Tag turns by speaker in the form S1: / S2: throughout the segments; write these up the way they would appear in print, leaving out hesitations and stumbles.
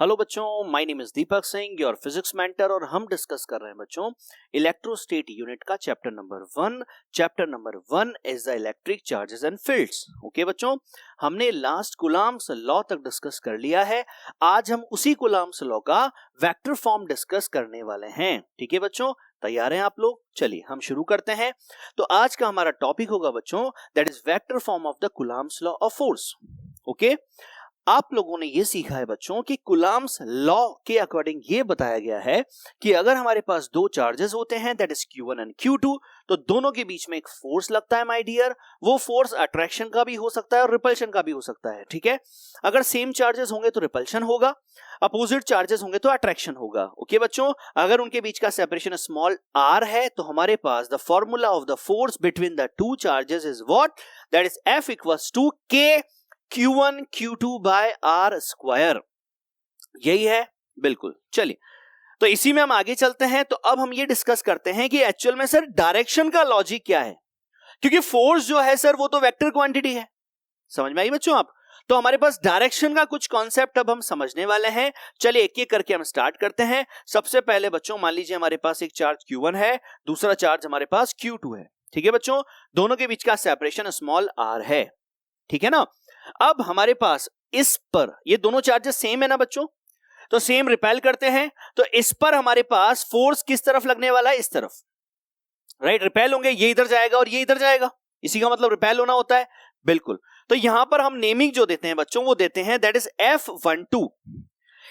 S1: Hello बच्चों, my name is Deepak Singh, your physics mentor, और हम डिस्कस कर रहे हैं बच्चों इलेक्ट्रोस्टेट यूनिट का chapter number 1। Chapter number 1 is the electric charges and fields. Okay बच्चों, हमने लास्ट कूलम्ब्स लॉ तक डिस्कस कर लिया है। आज हम उसी कूलम्ब्स लॉ का वेक्टर फॉर्म डिस्कस करने वाले हैं। ठीक है बच्चों, तैयार हैं आप लोग? चलिए हम शुरू करते हैं। तो आज का हमारा टॉपिक होगा बच्चों that is vector form of the Coulomb's law of force. Okay, आप लोगों ने ये सीखा है बच्चों कि कूलम्ब्स लॉ के अकॉर्डिंग ये बताया गया है कि अगर हमारे पास दो चार्जेस होते हैं that is Q1 and Q2, तो दोनों के बीच में एक फोर्स लगता है माय डियर। वो फोर्स अट्रैक्शन का भी हो सकता है और रिपल्शन का भी हो सकता है। ठीक है, अगर सेम चार्जेस होंगे तो रिपल्शन होगा, अपोजिट चार्जेस होंगे तो अट्रैक्शन होगा। ओके बच्चों, अगर उनके बीच का सेपरेशन स्मॉल r है तो हमारे पास the formula of the force between the two charges is what, that is F equals to K Q1 Q2 by R square. यही है बिल्कुल। चलिए, तो इसी में हम आगे चलते हैं। तो अब हम ये डिस्कस करते हैं कि एक्चुअल में सर डायरेक्शन का लॉजिक क्या है, क्योंकि फोर्स जो है सर वो तो वेक्टर क्वांटिटी है। समझ में आई बच्चों आप? तो हमारे पास डायरेक्शन का कुछ कॉन्सेप्ट अब हम समझने वाले हैं। चलिए एक एक करके हम स्टार्ट करते हैं। सबसे पहले बच्चों मान लीजिए हमारे पास एक चार्ज Q1 है, दूसरा चार्ज हमारे पास Q2 है। ठीक है बच्चों, दोनों के बीच का सेपरेशन स्मॉल r है। ठीक है ना? अब हमारे पास इस पर ये दोनों चार्जेस सेम है ना बच्चों, तो सेम रिपेल करते हैं। तो इस पर हमारे पास फोर्स किस तरफ लगने वाला है? इस तरफ, राइट। रिपेल होंगे, ये इधर जाएगा और ये इधर जाएगा, इसी का मतलब रिपेल होना होता है। बिल्कुल। तो यहां पर हम नेमिंग जो देते हैं बच्चों वो देते हैं दैट इज F12।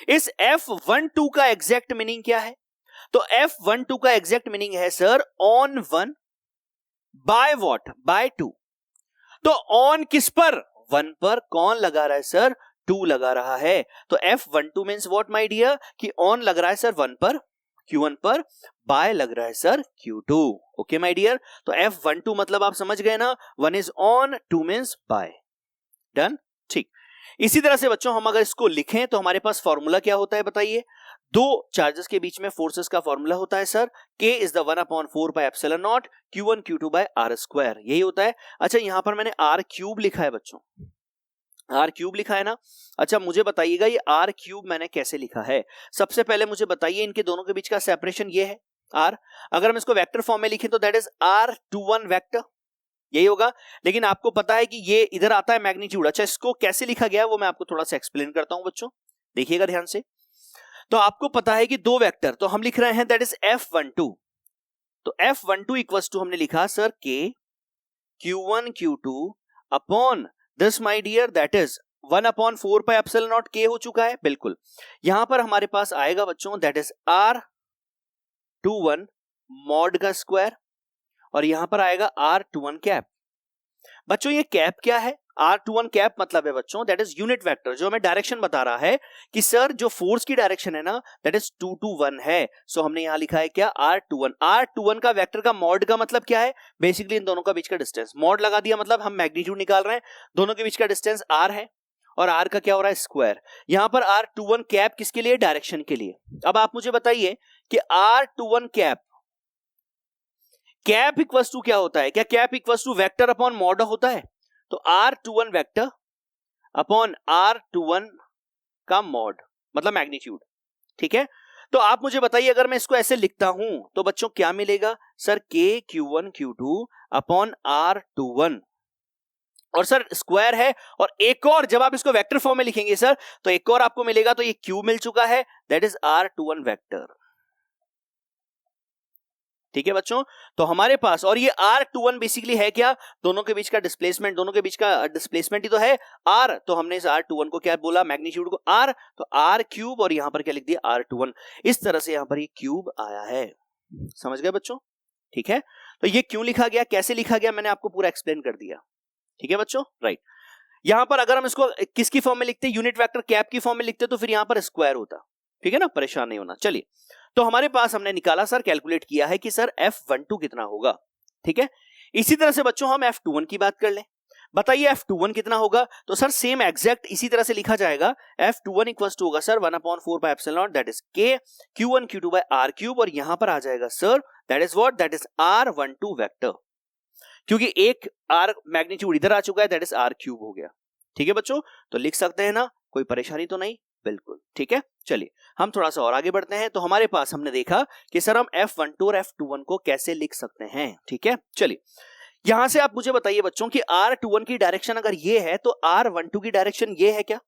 S1: इस F12 का एग्जैक्ट मीनिंग क्या है? तो F12 का एग्जैक्ट मीनिंग है sir on 1 by what, by 2। तो ऑन किस पर? 1 पर। कौन लगा रहा है सर? 2 लगा रहा है। तो F12 means what my dear, कि ऑन लग रहा है सर 1 पर, Q1 पर, बाय लग रहा है sir Q2। Okay my dear, तो F12 मतलब आप समझ गए ना, 1 is on, 2 means by. Done? ठीक। इसी तरह से बच्चों हम अगर इसको लिखें तो हमारे पास फॉर्मूला क्या होता है बताइए? दो चार्जेस के बीच में फोर्सेस का फॉर्मूला होता है sir K is the 1/4 by epsilon not Q1 Q2 by R square. यही होता है। अच्छा, यहां पर मैंने R क्यूब लिखा है बच्चों, R क्यूब लिखा है ना। अच्छा मुझे बताइएगा ये R क्यूब मैंने कैसे लिखा है? सबसे पहले मुझे बताइए इनके दोनों के बीच का सेपरेशन ये है R। अगर हम इसको वेक्टर फॉर्म में लिखें तो दैट इज R21 वेक्टर, यही होगा। लेकिन आपको पता है कि ये इधर आता है मैग्नीट्यूड। अच्छा, इसको कैसे लिखा गया है वो मैं आपको थोड़ा सा एक्सप्लेन करता हूं बच्चों, देखिएगा ध्यान से। तो आपको पता है कि दो वेक्टर, तो हम लिख रहे हैं दैट इज F12। तो F12 इक्वल्स टू हमने लिखा sir K Q1 Q2 upon this my dear that is 1/4 pi epsilon not K हो चुका है। बिल्कुल। यहां पर हमारे पास आएगा बच्चों दैट इज R21 मॉड का स्क्वायर, और यहां पर आएगा R21 कैप। बच्चों ये कैप क्या है? R21 कैप मतलब है बच्चों दैट इज यूनिट वेक्टर, जो हमें डायरेक्शन बता रहा है कि सर जो फोर्स की डायरेक्शन है ना दैट इज 2 to 1 है। सो हमने यहां लिखा है क्या? R21। R21 का वेक्टर का मॉड का मतलब क्या है? बेसिकली इन दोनों का बीच का डिस्टेंस। मॉड लगा दिया मतलब हम मैग्नीट्यूड निकाल रहे हैं, दोनों के बीच का डिस्टेंस R है और R का क्या हो रहा है? स्क्वायर। यहां पर R21 कैप किसके लिए? डायरेक्शन के लिए। अब आप मुझे बताइए कि R21 cap, cap equals to क्या होता है? क्या cap equals to vector upon mod होता है? तो R21 वेक्टर अपॉन R21 का मॉड मतलब मैग्नीट्यूड। ठीक है, तो आप मुझे बताइए अगर मैं इसको ऐसे लिखता हूं तो बच्चों क्या मिलेगा? Sir K Q1 Q2 upon R21, और सर स्क्वायर है। और एक और जब आप इसको वेक्टर फॉर्म में लिखेंगे सर तो एक और आपको मिलेगा, तो ये Q मिल चुका है दैट इज R21 वेक्टर। ठीक है बच्चों, तो हमारे पास, और ये R21 बेसिकली है क्या? दोनों के बीच का डिस्प्लेसमेंट, दोनों के बीच का डिस्प्लेसमेंट ही तो है R। तो हमने इस R21 को क्या बोला? मैग्नीट्यूड को R, तो R क्यूब, और यहां पर क्या लिख दिया? R21। इस तरह से यहां पर ये क्यूब आया है। समझ गए बच्चों? ठीक है, तो ये क्यों लिखा गया, कैसे लिखा गया, मैंने आपको पूरा एक्सप्लेन कर दिया। ठीक है बच्चों, राइट। यहां पर अगर हम इसको किसकी फॉर्म में लिखते? यूनिट वेक्टर कैप की फॉर्म में लिखते तो फिर यहां पर स्क्वायर होता। ठीक है ना, परेशान नहीं होना। चलिए, तो हमारे पास हमने निकाला सर, कैलकुलेट किया है कि सर F12 कितना होगा। ठीक है, इसी तरह से बच्चों हम F21 की बात कर लें। बताइए F21 कितना होगा? तो सर सेम एग्जैक्ट इसी तरह से लिखा जाएगा। F21 इक्वल्स टू होगा sir 1/4 by epsilon not that is K Q1 Q2 by R cube, और यहां पर आ जाएगा sir that is what, that is R12 vector, क्योंकि एक R मैग्नीट्यूड इधर आ चुका है दैट इज R क्यूब हो गया। ठीक है बच्चों, तो लिख सकते हैं ना, कोई परेशानी तो नहीं? बिल्कुल ठीक है। चलिए हम थोड़ा सा और आगे बढ़ते हैं। तो हमारे पास हमने देखा कि सर हम F12 और F21 को कैसे लिख सकते हैं, ठीक है। चलिए यहां से आप मुझे बताइए बच्चों कि R21 की डायरेक्शन अगर ये है तो R12 की डायरेक्शन ये है क्या,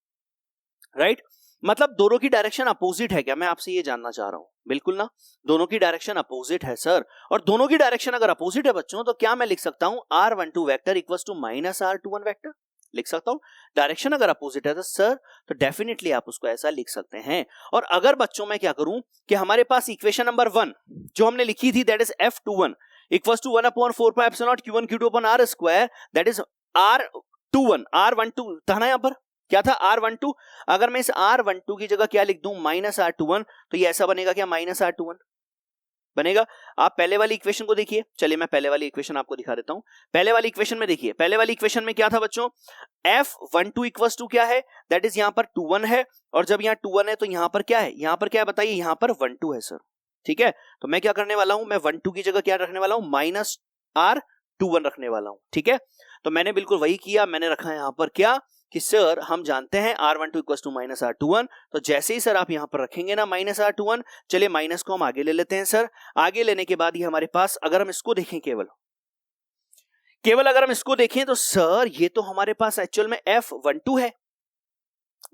S1: राइट? मतलब दोनों की डायरेक्शन अपोजिट है क्या, मैं आपसे ये जानना चाह रहा हूं। बिल्कुल ना, दोनों की डायरेक्शन अपोजिट है सर। और दोनों की डायरेक्शन अगर अपोजिट है बच्चों तो क्या मैं लिख सकता हूं R12 vector equals to minus R21 vector, लिख सकता हूं। डायरेक्शन अगर अपोजिट है तो सर तो डेफिनेटली आप उसको ऐसा लिख सकते हैं। और अगर बच्चों मैं क्या करूं कि हमारे पास इक्वेशन नंबर 1 जो हमने लिखी थी that is F21 equals to 1/4 pi epsilon Q1 Q2 upon R square, that is R12 था ना, यहां पर क्या था R12। अगर मैं इस R12 की जगह क्या लिख दूं माइनस R21 तो ये ऐसा बनेगा क्या, माइनस R21 बनेगा। आप पहले वाली इक्वेशन को देखिए, चलिए मैं पहले वाली इक्वेशन आपको दिखा देता हूं। पहले वाली इक्वेशन में देखिए, पहले वाली इक्वेशन में क्या था बच्चों, F12 इक्वल्स टू क्या है, दैट इज यहां पर 21 है। और जब यहां 21 है तो यहां पर क्या है, यहां पर क्या है बताइए, यहां पर 12 है सर, ठीक है। तो मैं क्या करने वाला हूं, मैं 12 की जगह क्या रखने वाला हूं, माइनस R21 रखने वाला हूं, ठीक है। तो मैंने बिल्कुल वही किया, मैंने रखा यहां पर क्या कि सर हम जानते हैं R12 equals to minus R21। तो जैसे ही सर आप यहां पर रखेंगे ना माइनस R21, चलिए माइनस को हम आगे ले लेते हैं सर। आगे लेने के बाद ये हमारे पास अगर हम इसको देखें केवल अगर हम इसको देखें तो सर ये तो हमारे पास एक्चुअल में F12 है,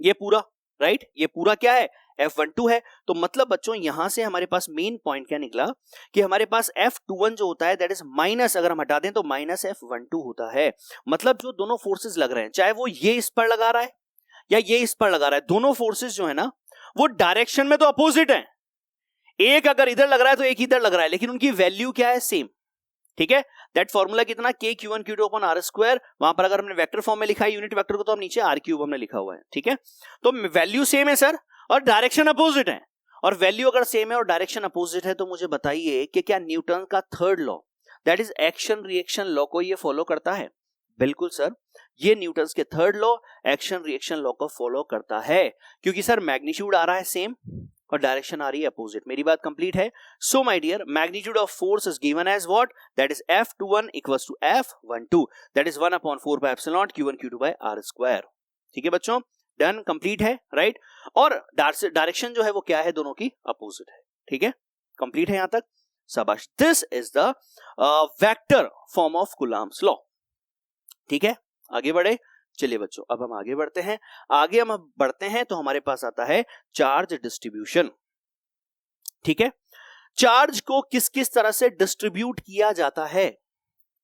S1: ये पूरा, राइट, ये पूरा क्या है, F12 है। तो मतलब बच्चों यहां से हमारे पास मेन पॉइंट क्या निकला कि हमारे पास F21 जो होता है दैट इज माइनस, अगर हम हटा दें तो माइनस F12 होता है। मतलब जो दोनों फोर्सेस लग रहे हैं, चाहे वो ये इस पर लगा रहा है या ये इस पर लगा रहा है, दोनों फोर्सेस जो है ना वो डायरेक्शन में तो अपोजिट है। एक अगर इधर लग रहा है तो एक इधर लग रहा है, लेकिन उनकी वैल्यू क्या है, सेम, ठीक है। दैट फॉर्मूला कितना, K Q1 Q2 upon R square. वहां पर अगर हमने वेक्टर फॉर्म में लिखा है यूनिट वेक्टर को तो हम नीचे R क्यूब हमने लिखा हुआ है, ठीक है। तो वैल्यू सेम है सर और डायरेक्शन अपोजिट है। और वैल्यू अगर सेम है और डायरेक्शन अपोजिट है तो मुझे बताइए कि क्या न्यूटन का third law that is action reaction law को ये फॉलो करता है। बिल्कुल सर, ये न्यूटन के third law action reaction law को फॉलो करता है, क्योंकि सर मैग्नीट्यूड आ रहा है सेम और डायरेक्शन आ रही है अपोजिट। मेरी बात कंप्लीट है। So my dear, magnitude of force is given as what, that is F21 equals to F12, that is 1/4 pi epsilon Q1 Q2 by R square. ठीक है बच्चों, डन, कंप्लीट है, राइट। और डायरेक्शन जो है वो क्या है, दोनों की अपोजिट है, ठीक है, कंप्लीट है यहां तक, शाबाश। This is the vector form of Coulomb's law, ठीक है। आगे बढ़े, चलिए बच्चों अब हम आगे बढ़ते हैं। आगे हम बढ़ते हैं तो हमारे पास आता है चार्ज डिस्ट्रीब्यूशन, ठीक है। चार्ज को किस किस तरह से डिस्ट्रीब्यूट किया जाता है,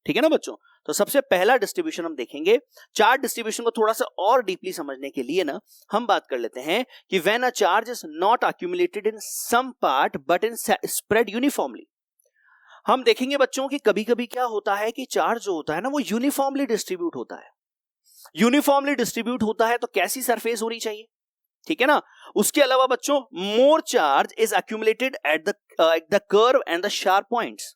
S1: ठीक है ना बच्चों। तो सबसे पहला डिस्ट्रीब्यूशन हम देखेंगे। चार्ज डिस्ट्रीब्यूशन को थोड़ा सा और डीपली समझने के लिए ना हम बात कर लेते हैं कि when a charge is not accumulated in some part but in spread uniformly. हम देखेंगे बच्चों कि कभी कभी क्या होता है कि चार्ज जो होता है ना वो यूनिफॉर्मली डिस्ट्रीब्यूट होता है। यूनिफॉर्मली डिस्ट्रीब्यूट होता है तो कैसी सरफेस होनी चाहिए, ठीक है ना। उसके अलावा बच्चों मोर charge is accumulated at the curve and the sharp points,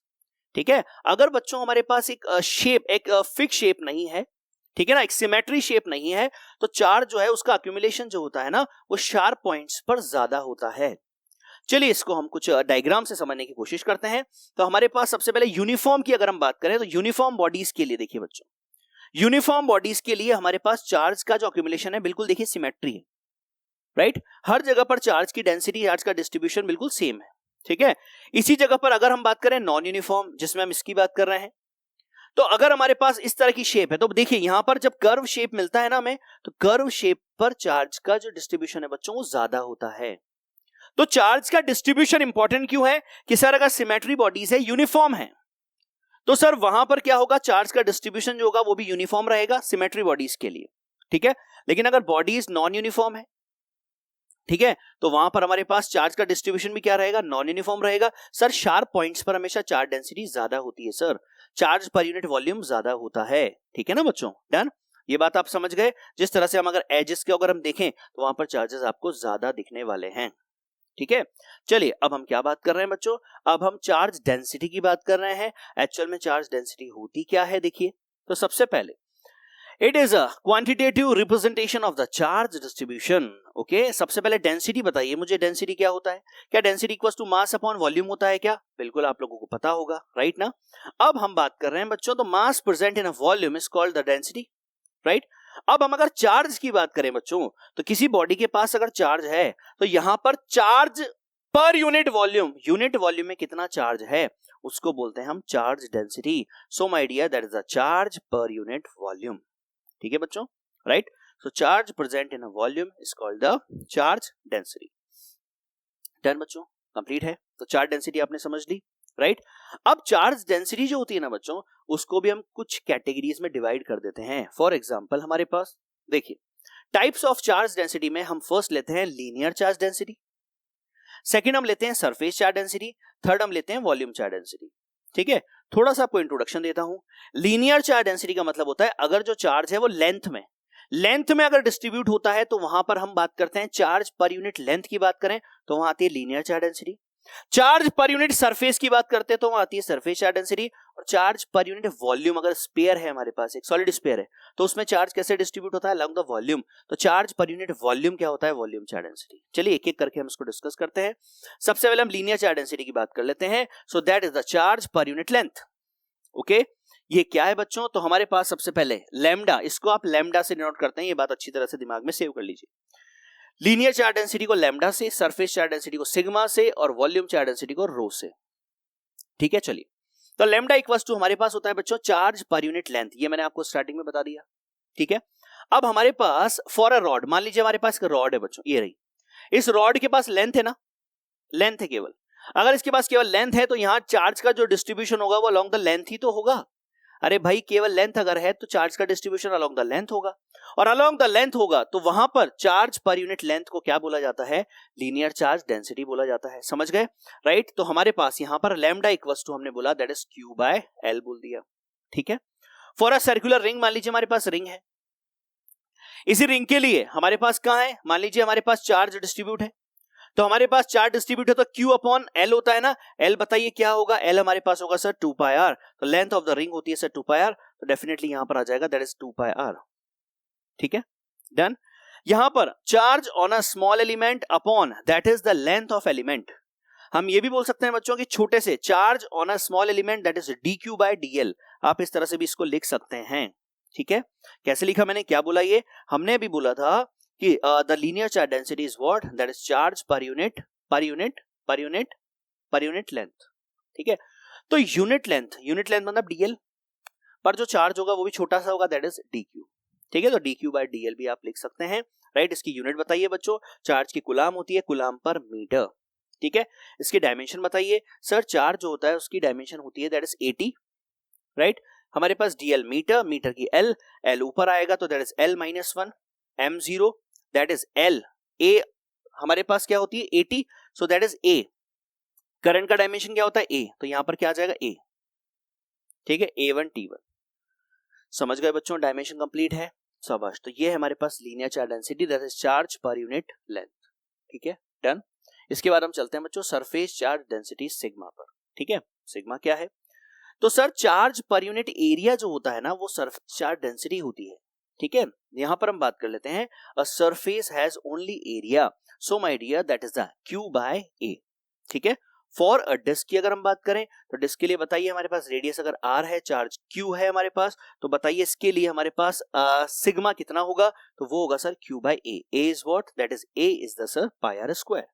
S1: ठीक है। अगर बच्चों हमारे पास एक शेप, एक फिक्स शेप नहीं है, ठीक है ना, एक सिमेट्री शेप नहीं है, तो चार्ज जो है उसका अक्यूमुलेशन जो होता है ना वो शार्प पॉइंट्स पर ज्यादा होता है। चलिए इसको हम कुछ डायग्राम से समझने की कोशिश करते हैं। तो हमारे पास सबसे पहले यूनिफॉर्म की अगर हम बात करें तो यूनिफॉर्म बॉडीज के लिए देखिए बच्चों, यूनिफॉर्म बॉडीज के लिए हमारे पास चार्ज का जो अक्यूमुलेशन है बिल्कुल देखिए सिमेट्री है, राइट। हर जगह पर चार्ज की डेंसिटी, चार्ज का डिस्ट्रीब्यूशन बिल्कुल सेम है, ठीक है। इसी जगह पर अगर हम बात करें नॉन यूनिफॉर्म, जिसमें हम इसकी बात कर रहे हैं, तो अगर हमारे पास इस तरह की शेप है तो देखिए यहां पर जब कर्व शेप मिलता है ना हमें, तो कर्व शेप पर चार्ज का जो डिस्ट्रीब्यूशन है बच्चों वो ज्यादा होता है। तो चार्ज का डिस्ट्रीब्यूशन इंपॉर्टेंट क्यों है कि सर अगर सिमेट्री बॉडीज है, यूनिफॉर्म है, तो सर वहां पर क्या होगा, चार्ज का डिस्ट्रीब्यूशन जो होगा वो भी यूनिफॉर्म रहेगा सिमेट्री बॉडीज के लिए, ठीक है। लेकिन अगर बॉडीज नॉन यूनिफॉर्म है, ठीक है, तो वहां पर हमारे पास चार्ज का डिस्ट्रीब्यूशन भी क्या रहेगा, नॉन यूनिफॉर्म रहेगा। सर शार्प पॉइंट्स पर हमेशा चार्ज डेंसिटी ज्यादा होती है sir, charge per unit volume ज्यादा होता है, ठीक है ना बच्चों, डन। ये बात आप समझ गए। जिस तरह से हम अगर एजेस के अगर हम देखें तो वहां पर चार्जेस आपको ज्यादा दिखने वाले हैं, ठीक है। चलिए अब हम क्या बात कर रहे हैं बच्चों, अब हम चार्ज डेंसिटी की बात कर रहे हैं। एक्चुअल में चार्ज डेंसिटी होती क्या है देखिए। तो सबसे पहले it is a quantitative representation of the charge distribution, okay. सबसे पहले डेंसिटी बताइए मुझे, डेंसिटी क्या होता है, क्या density equals to mass upon volume होता है क्या, बिल्कुल आप लोगों को पता होगा, राइट ना। अब हम बात कर रहे हैं बच्चों, तो मास present in a volume is called the density, right. अब हम अगर चार्ज की बात करें बच्चों, तो किसी बॉडी के पास अगर चार्ज है तो यहां पर चार्ज पर यूनिट वॉल्यूम में कितना चार्ज है उसको बोलते हैं हम charge density. So my dear, that is the charge per unit volume. ठीक है बच्चों, right. So charge present in a volume is called the charge density. Done बच्चों, कंप्लीट है. तो चार्ज डेंसिटी आपने समझ ली, राइट. अब चार्ज डेंसिटी जो होती है ना बच्चों, उसको भी हम कुछ कैटेगरीज में डिवाइड कर देते हैं. फॉर एग्जांपल हमारे पास देखिए टाइप्स ऑफ चार्ज डेंसिटी में हम फर्स्ट लेते हैं लीनियर चार्ज डेंसिटी, सेकंड हम लेते हैं सरफेस चार्ज डेंसिटी, थर्ड हम लेते हैं वॉल्यूम चार्ज डेंसिटी. ठीक है, थोड़ा सा आपको इंट्रोडक्शन देता हूं. लीनियर चार्ज डेंसिटी का मतलब होता है अगर जो चार्ज है वो लेंथ में अगर डिस्ट्रीब्यूट होता है तो वहां पर हम बात करते हैं चार्ज पर यूनिट लेंथ की बात करें तो वहां आती है linear charge density. Charge per unit surface की बात करते हैं तो वहां आती है सरफेस चार्ज डेंसिटी. और चार्ज पर यूनिट वॉल्यूम, अगर स्पेयर है हमारे पास, एक सॉलिड स्पेयर है, तो उसमें चार्ज कैसे डिस्ट्रीब्यूट होता है अलोंग द वॉल्यूम, तो चार्ज पर यूनिट वॉल्यूम क्या होता है, वॉल्यूम चार्ज डेंसिटी. चलिए एक एक करके हम इसको डिस्कस करते हैं. सबसे पहले हम लीनियर चार्ज डेंसिटी की बात कर लेते हैं. So that is the charge per unit length. Okay, ये क्या है बच्चों, तो हमारे पास सबसे पहले लैम्डा, इसको आप लैम्डा से डिनोट करते हैं, ये बात अच्छी तरह से दिमाग में सेव कर लीजिए. लीनियर चार्ज डेंसिटी को लैम्डा से, सरफेस चार्ज डेंसिटी को सिग्मा से और वॉल्यूम चार्ज डेंसिटी को रो से. ठीक है, चलिए. तो लैम्डा इक्वल्स टू हमारे पास होता है बच्चों चार्ज पर यूनिट लेंथ, ये मैंने आपको स्टार्टिंग में बता दिया. ठीक है, अब हमारे पास फॉर अ रॉड, मान लीजिए हमारे पास एक रॉड है बच्चों, ये रही. इस रॉड के पास लेंथ है ना, लेंथ है केवल. अगर इसके पास केवल लेंथ है तो यहां चार्ज का जो डिस्ट्रीब्यूशन होगा वो अलोंग द लेंथ ही तो होगा. अरे भाई, केवल लेंथ अगर है तो चार्ज का डिस्ट्रीब्यूशन अलोंग द लेंथ होगा, और अलोंग द लेंथ होगा तो वहां पर चार्ज पर यूनिट लेंथ को क्या बोला जाता है, लीनियर चार्ज डेंसिटी बोला जाता है. समझ गए, राइट. तो हमारे पास यहां पर लैम्डा इक्वल्स टू हमने बोला that is Q by L बोल दिया. ठीक है, फॉर अ सर्कुलर रिंग, मान लीजिए हमारे पास रिंग है. इसी रिंग के लिए हमारे पास कहां है, मान लीजिए हमारे पास चार्ज डिस्ट्रीब्यूट है, तो हमारे पास चार्ज डिस्ट्रीब्यूट है तो Q अपॉन L होता है ना. L बताइए क्या होगा, L हमारे पास होगा सर 2 पाई r. तो लेंथ ऑफ द रिंग होती है सर 2 पाई r, तो डेफिनेटली यहां पर आ जाएगा दैट इज 2 पाई r. ठीक है, डन. यहां पर charge on a small element upon that is the length of element. हम ये भी बोल सकते हैं बच्चों कि छोटे से charge on a small element that is dq by dl. आप इस तरह से भी इसको लिख सकते हैं. ठीक है, कैसे लिखा मैंने, क्या बोला, ये हमने अभी बोला था कि the linear charge density is what, that is charge per unit length. ठीक है, तो यूनिट लेंथ मतलब dl, पर जो चार्ज होगा वो भी छोटा सा होगा, दैट इज dq. ठीक है, तो dq बाय dl भी आप लिख सकते हैं, राइट. इसकी यूनिट बताइए बच्चों, चार्ज की कूलाम होती है कूलाम पर मीटर. ठीक है, इसकी डायमेंशन बताइए, सर चार्ज जो होता है उसकी डायमेंशन होती है दैट इज 80, राइट. हमारे पास dl मीटर, मीटर की l ऊपर आएगा तो that is l minus 1 m0, that is l. a हमारे पास क्या होती है 80, so that is a. Current का डायमेंशन क्या होता है a, तो यहां पर क्या आ जाएगा a. ठीक है, a1 t1. समझ गए बच्चों, डायमेंशन कंप्लीट है, शाबाश. तो ये है हमारे पास linear charge density, that is charge per unit length. ठीक है, डन. इसके बाद हम चलते हैं बच्चों सरफेस चार्ज डेंसिटी सिग्मा पर. ठीक है, सिग्मा क्या है, तो sir charge per unit area जो होता है ना वो सरफेस चार्ज डेंसिटी होती है. ठीक है, यहां पर हम बात कर लेते हैं a surface has only area, so my dear that is the q by a. ठीक है, फॉर अ डिस्क की अगर हम बात करें तो डिस्क के लिए बताइए हमारे पास रेडियस अगर r है, चार्ज q है हमारे पास, तो बताइए इसके लिए हमारे पास सिग्मा कितना होगा, तो वो होगा sir q by a. a is what, that is a is the sir pi r square.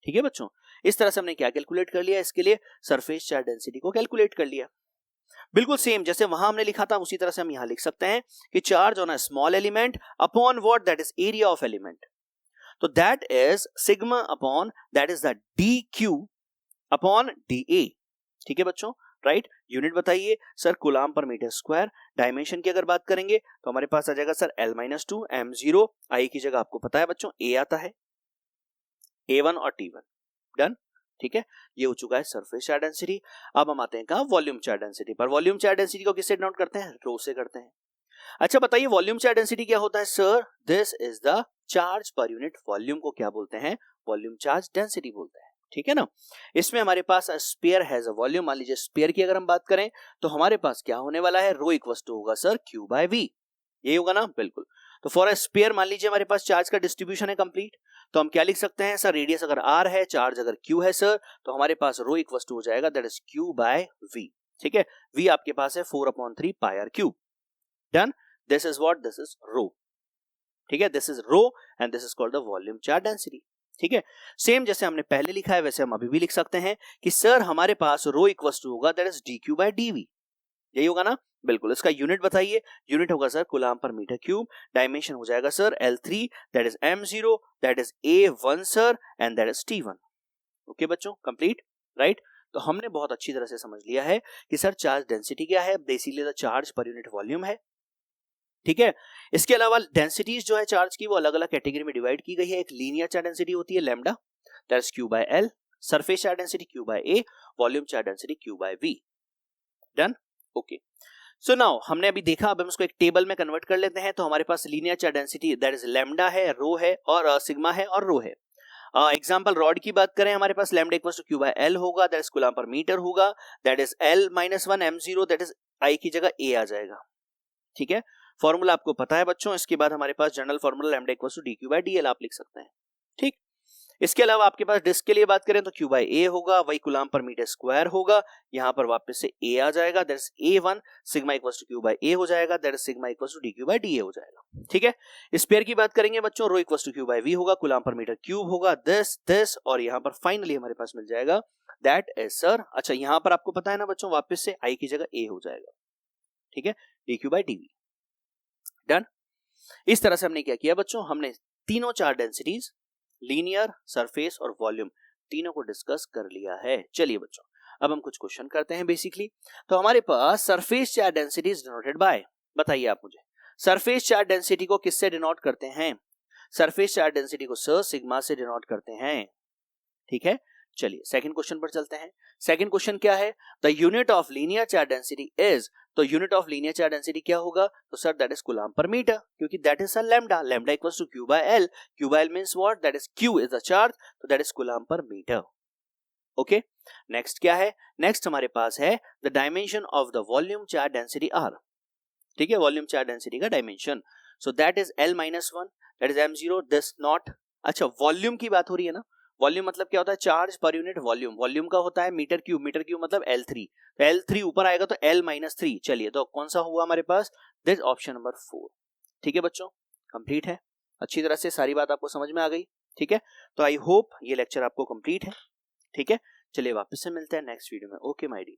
S1: ठीक है बच्चों, इस तरह से हमने क्या कैलकुलेट कर लिया, इसके लिए सरफेस चार्ज डेंसिटी को कैलकुलेट कर लिया. बिल्कुल सेम जैसे वहां हमने लिखा था उसी तरह से हम यहां लिख सकते हैं कि charge on a small element upon what, that is area of element. तो that is sigma upon that is the dq upon dA. ठीक है बच्चों, राइट. यूनिट बताइए sir coulomb per metre square. Dimension की अगर बात करेंगे तो हमारे पास आ जाएगा सर l-2 m0. i की जगह आपको पता है बच्चों a आता है, a1 और t1. डन. ठीक है, ये हो चुका है सरफेस चार्ज डेंसिटी. अब हम आते हैं कहां, वॉल्यूम चार्ज डेंसिटी पर. वॉल्यूम चार्ज डेंसिटी को किससे डिनोट करते हैं, रो से करते हैं. अच्छा बताइए वॉल्यूम चार्ज डेंसिटी क्या होता है, sir this is the charge per unit volume को क्या बोलते हैं, वॉल्यूम चार्ज डेंसिटी बोलते हैं. ठीक है ना, इसमें हमारे पास स्फीयर हैज अ वॉल्यूम. मान लीजिए स्फीयर की अगर हम बात करें तो हमारे पास क्या होने वाला है, रो इक्वल्स टू होगा सर q बाय v. यही होगा ना, बिल्कुल. तो फॉर अ स्फीयर मान लीजिए हमारे पास चार्ज का डिस्ट्रीब्यूशन है कंप्लीट, तो हम क्या लिख सकते हैं सर, रेडियस अगर r है, चार्ज अगर q है सर, तो हमारे पास रो इक्वल्स टू हो जाएगा that is q by v. ठीक है, v आपके पास है 4/3 pi r cube. Done. This is what, this is rho, ठीक है, this is rho and this is called the volume charge density, ठीक है। सेम जैसे हमने पहले लिखा है वैसे हम अभी भी लिख सकते हैं कि सर हमारे पास रो इक्वल्स टू होगा that is dq by dv, यही होगा ना, बिल्कुल। इसका यूनिट बताइए, यूनिट होगा sir coulomb per metre cube, dimension हो जाएगा sir L3 that is m0 that is A1 sir and that is T1। Okay बच्चों, कंप्लीट, राइट। तो हमने बहुत अच्छी तरह से समझ लिया है कि सर चार्ज डेंसिटी क्या है, basically the charge per unit volume है, ठीक है। इसके अलावा डेंसिटीज जो है चार्ज की वो अलग अलग कैटेगरी में डिवाइड की गई है। एक लीनियर चार्ज डेंसिटी होती है lambda that is Q by L, surface charge density Q by A, volume charge density Q by V। Done, okay. So now हमने अभी देखा, अब हम इसको एक टेबल में कन्वर्ट कर लेते हैं। तो हमारे पास linear charge density that is lambda है, रो है और सिग्मा है और रो है। एग्जांपल रॉड की बात करें, हमारे पास lambda equals to Q by L होगा that is coulomb per metre होगा, that is L minus 1 m0 that is I की जगह A आ जाएगा, ठीक है। फॉर्मूला आपको पता है बच्चों। इसके बाद हमारे पास general formula lambda equals to dq by dl आप लिख सकते हैं, ठीक। इसके अलावा आपके पास डिस्क के लिए बात करें तो Q बाय A होगा, वही कूलम्ब पर मीटर स्क्वायर होगा, यहां पर वापस से A आ जाएगा that is A1, sigma equals to Q by A हो जाएगा that is sigma equals to dq by dA हो जाएगा, ठीक है। स्पेयर की बात करेंगे बच्चों, rho equals to Q by V होगा, कूलम्ब पर मीटर क्यूब होगा, दिस और यहां पर फाइनली हमारे पास मिल जाएगा दैट इज सर, अच्छा यहां पर आपको पता है ना बच्चों, वापस से I की जगह A हो जाएगा, ठीक है, dq बाय dV। डन। इस तरह से हमने क्या किया बच्चों, हमने तीनों चार्ज डेंसिटीज लीनियर, सरफेस और वॉल्यूम तीनों को डिस्कस कर लिया है। चलिए बच्चों अब हम कुछ क्वेश्चन करते हैं बेसिकली। तो हमारे पास surface charge density is denoted by, बताइए आप मुझे, सरफेस चार्ज डेंसिटी को किससे डिनोट करते हैं? सरफेस चार्ज डेंसिटी को सर सिग्मा से डिनोट करते हैं, ठीक है। चलिए सेकंड क्वेश्चन पर चलते हैं। सेकंड क्वेश्चन क्या है, the unit of linear charge density is, तो unit of linear charge density क्या होगा, तो sir that is coulomb per metre, क्योंकि that is sir lambda, lambda equals to Q by L, Q by L means what, that is Q is the charge, तो that is coulomb per metre, okay. Next क्या है, next हमारे पास है the dimension of the volume charge density R, ठीक है, volume charge density का dimension, so that is L minus 1 that is m0 this not, अच्छा वॉल्यूम की बात हो रही है ना, वॉल्यूम मतलब क्या होता है, charge per unit volume, volume का होता है मीटर क्यूब, मीटर क्यूब मतलब L3, तो L3 ऊपर आएगा तो L माइनस 3, चलिए तो कौन सा हुआ हमारे पास, दिस ऑप्शन नंबर 4, ठीक है बच्चों, कंप्लीट है, अच्छी तरह से सारी बात आपको समझ में आ गई, ठीक है। तो आई होप ये लेक्चर आपको कंप्लीट है, ठीक है। चलिए वापस से मिलते हैं नेक्स्ट वीडियो में, ओके माय डियर।